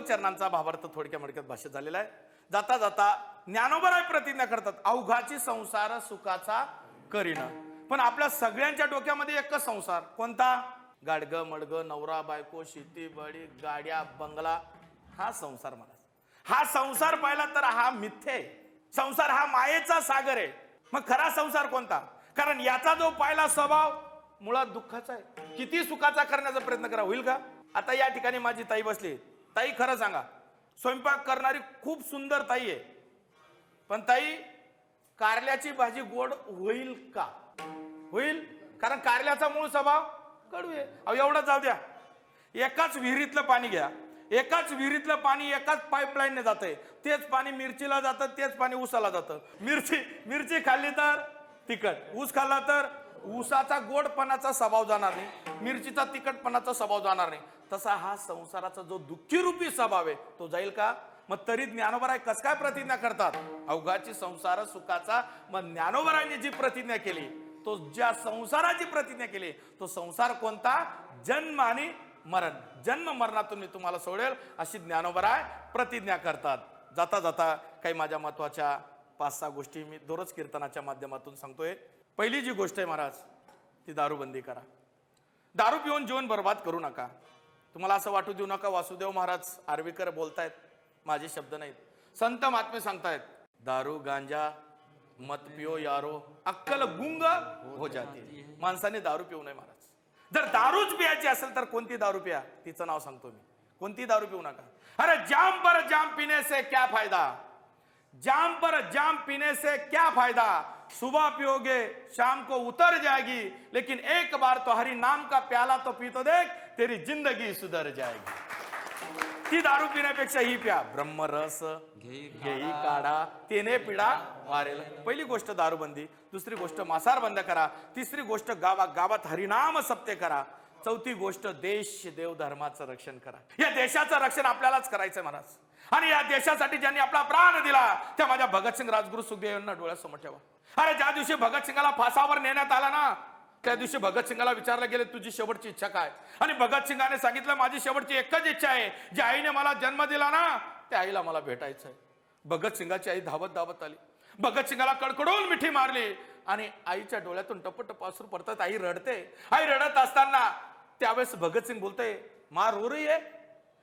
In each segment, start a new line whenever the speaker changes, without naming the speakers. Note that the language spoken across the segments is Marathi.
चरणांचा भावार्थ थोडक्या मडक्यात भाष्य झालेला आहे. जाता जाता ज्ञानोबराय प्रतिज्ञा करतात, अवघाची संसार सुखाचा करीन. पण आपल्या सगळ्यांच्या डोक्यामध्ये एकच संसार, कोणता? गाडग मडग, नवरा बायको, शेती बळी, गाड्या बंगला, हा संसार. मला हा संसार पाहिला तर हा मिथ्य आहे. संसार हा मायेचा सागर आहे. मग खरा संसार कोणता? कारण याचा जो पाहिला स्वभाव मुळात दुःखाचा आहे. किती सुखाचा करण्याचा प्रयत्न करा, होईल का? आता या ठिकाणी माझी ताई बसली. ताई खरं सांगा, स्वयंपाक करणारी खूप सुंदर ताई आहे, पण ताई कारल्याची भाजी गोड होईल का? होईल, कारण कारल्याचा मूळ स्वभाव कडू आहे. अहो एवढं जाऊ द्या, एकाच विहिरीतलं पाणी घ्या, एकाच विहिरीतलं पाणी एकाच पाईपलाईनने जातंय, तेच पाणी मिरचीला जातं, तेच पाणी ऊसाला जातं. मिरची खाल्ली तर तिखट, ऊस खाल्ला तर ऊसाचा गोडपणाचा स्वभाव जाणार नाही, मिरचीचा तिखटपणाचा स्वभाव जाणार नाही. तसा हा संसाराचा जो दुःखी रूपी स्वभाव आहे तो जाईल का? मग तरी ज्ञानोबराय कस काय प्रतिज्ञा करतात, अवघाची संसार सुखाचा. मग ज्ञानोबरायने जी प्रतिज्ञा केली, तो ज्या संसाराची प्रतिज्ञा केली, तो संसार कोणता? जन्म आणि मरण. जन्म मरणातून मी तुम्हाला सोडेल, अशी ज्ञानोबराय प्रतिज्ञा करतात. जाता जाता काही माझ्या महत्वाच्या 5-6 गोष्टी मी दररोज कीर्तनाच्या माध्यमातून सांगतोय. पहिली जी गोष्ट आहे महाराज, ती दारूबंदी करा. दारू पिऊन जीवन बर्बाद करू नका. तुम्हाला असं वाटू देऊ नका वासुदेव महाराज आर्वीकर बोलतायत, माझे शब्द नाहीत. संत महात्मे सांगतायत, दारू गांजा मत पिओ यारो अक्कल गुंग हो जाती. माणसाने दारू पिऊ नये महाराज. जर दारूच पियाची असेल तर कोणती दारू पिया, तिचं नाव सांगतो मी. कोणती दारू पिऊ नका. अरे जाम पर जाम पीने से क्या फायदा, जाम पर जाम पीने से क्या फायदा, सुबह पियोगे शाम को उतर जाएगी, लेकिन एक बार तो हरि नाम का प्याला तो पी तो देख, तेरी जिंदगी सुधर जाएगी. ती दारू पिण्यापेक्षा ही प्या, ब्रह्मरस घेई काढा, तेने पिढा वारेल. पहिली गोष्ट दारूबंदी. दुसरी गोष्ट मांसाहार बंद करा. तिसरी गोष्ट गावात हरिनाम सत्य करा. चौथी गोष्ट देश देव धर्माचं रक्षण करा. या देशाचं रक्षण आपल्यालाच करायचं महाराज. आणि या देशासाठी ज्यांनी आपला प्राण दिला त्या माझ्या भगतसिंग राजगुरू सुखदेव यांना डोळ्यासमोर ठेवा. अरे ज्या दिवशी भगतसिंगाला फासावर नेण्यात आला ना, त्या दिवशी भगतसिंगाला विचारलं गेले, तुझी शेवटची इच्छा काय? आणि भगतसिंगाने सांगितलं, माझी शेवटची एकच इच्छा आहे, ज्या आईने मला जन्म दिला ना त्या आईला मला भेटायचं आहे. भगतसिंगाची आई धावत धावत आली, भगतसिंगाला कडकडून मिठी मारली आणि आईच्या डोळ्यातून टपटप अश्रू पडतात. आई रडते. आई रडत असताना त्यावेळेस भगतसिंग बोलते, माँ रो रही है?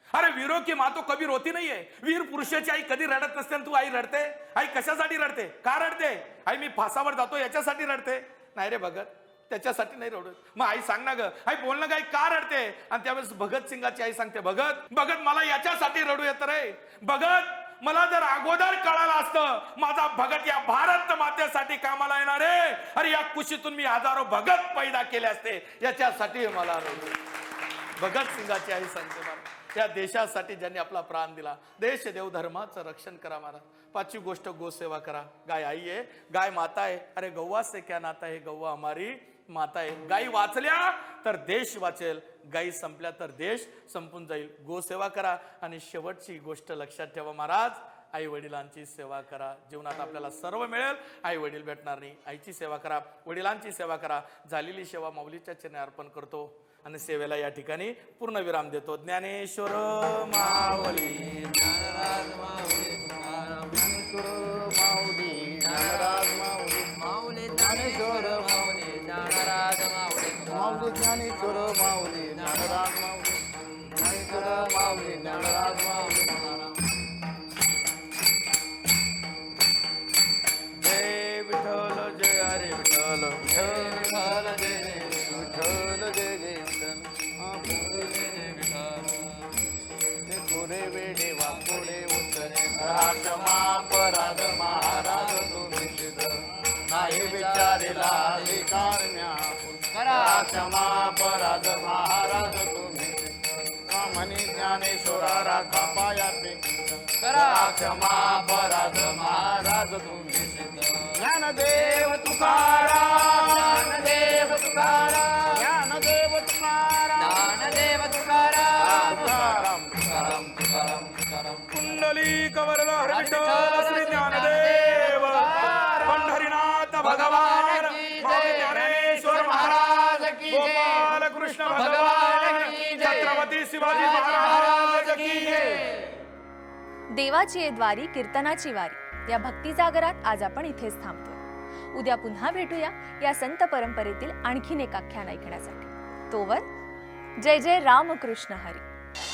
अरे वीरों की माँ तो कभी रोती नहीं है. वीर पुरुषाची आई कधी रडत नसते, तू आई रडते. आई कशासाठी रडते? का रडते? आई मी फासावर जातो याच्यासाठी रडते. नाही रे भगत, त्याच्यासाठी नाही रडत. मग आई सांग ना ग, आई बोल ना ग, आई का रडते? आणि त्यावेळेस भगतसिंगाची आई सांगते, भगत मला याच्यासाठी रडू येतं रे. भगत मला जर अगोदर कळालं असतं, माझा भगत या भारत मातेसाठी कामाला येणार आहे. अरे या कुशीतून मी हजारो भगत पैदा केले असते, याच्यासाठी मला रडू. भगतसिंगाची आई सांगते, मला या देशासाठी ज्यांनी आपला प्राण दिला, देश देव धर्माचं रक्षण करा महाराज. पाचवी गोष्ट गोसेवा करा. गाय आई आहे, गाय माता आहे. अरे गौवा से क्या नाता है, गौवा हमारी माता आहे. गाई वाचल्या तर देश वाचेल, गाई संपल्या तर देश संपून जाईल. गोसेवा करा. आणि शेवटची गोष्ट लक्षात ठेवा महाराज, आई वडिलांची सेवा करा. जीवनात आपल्याला सर्व मिळेल, आई वडील भेटणार नाही. आईची सेवा करा, वडिलांची सेवा करा. झालेली सेवा माऊलीच्या चरणी अर्पण करतो आणि सेवेला या ठिकाणी पूर्ण विराम देतो. ज्ञानेश्वर माऊली, ज्ञानराज माऊली, ज्ञानेश्वर माऊली, ज्ञानराज माऊली, माऊली ज्ञानेश्वर माऊली, ज्ञानराज माऊली, माऊली ज्ञानेश्वर माऊली, ज्ञानराज माऊली, ज्ञानेश्वर माऊली, ज्ञानराज माऊली. जय विठ्ठल, जय हरी विठ्ठल, जय विठ्ठल, जय विठ्ठल, जय जय पुरे वेडे वापुडे उतरे क्षमा पराध महाराज तुम्ही सिद्ध नाही विचारेला अधिकार म्या क्षमा पराध महाराज तुम्ही सिद्ध म्हणी ज्ञानेश्वरा राखा पायापे क्षमा पराध महाराज तुम्ही सिद्ध. ज्ञानदेव तुकाराम, ज्ञानदेव तुकाराम, ज्ञानदेव तुकाराम, ज्ञानदेव तुकाराम, तुकाराम तुकाराम तुकाराम तुकाराम. पुंडलिक वरद विठ्ठल श्री ज्ञानदेव पंढरीनाथ भगवान, ज्ञानेश्वर महाराज की जय, गोपाल कृष्ण भगवान, छत्रपती शिवाजी महाराज की जय.
देवाची ये द्वारी कीर्तनाची वारी या भक्ती जागरात आज आपण इथेच थांबतोय. उद्या पुन्हा भेटूया या संत परंपरेतील आणखीन एक आख्यान ऐकण्यासाठी. तोवर जय जय रामकृष्ण हरी.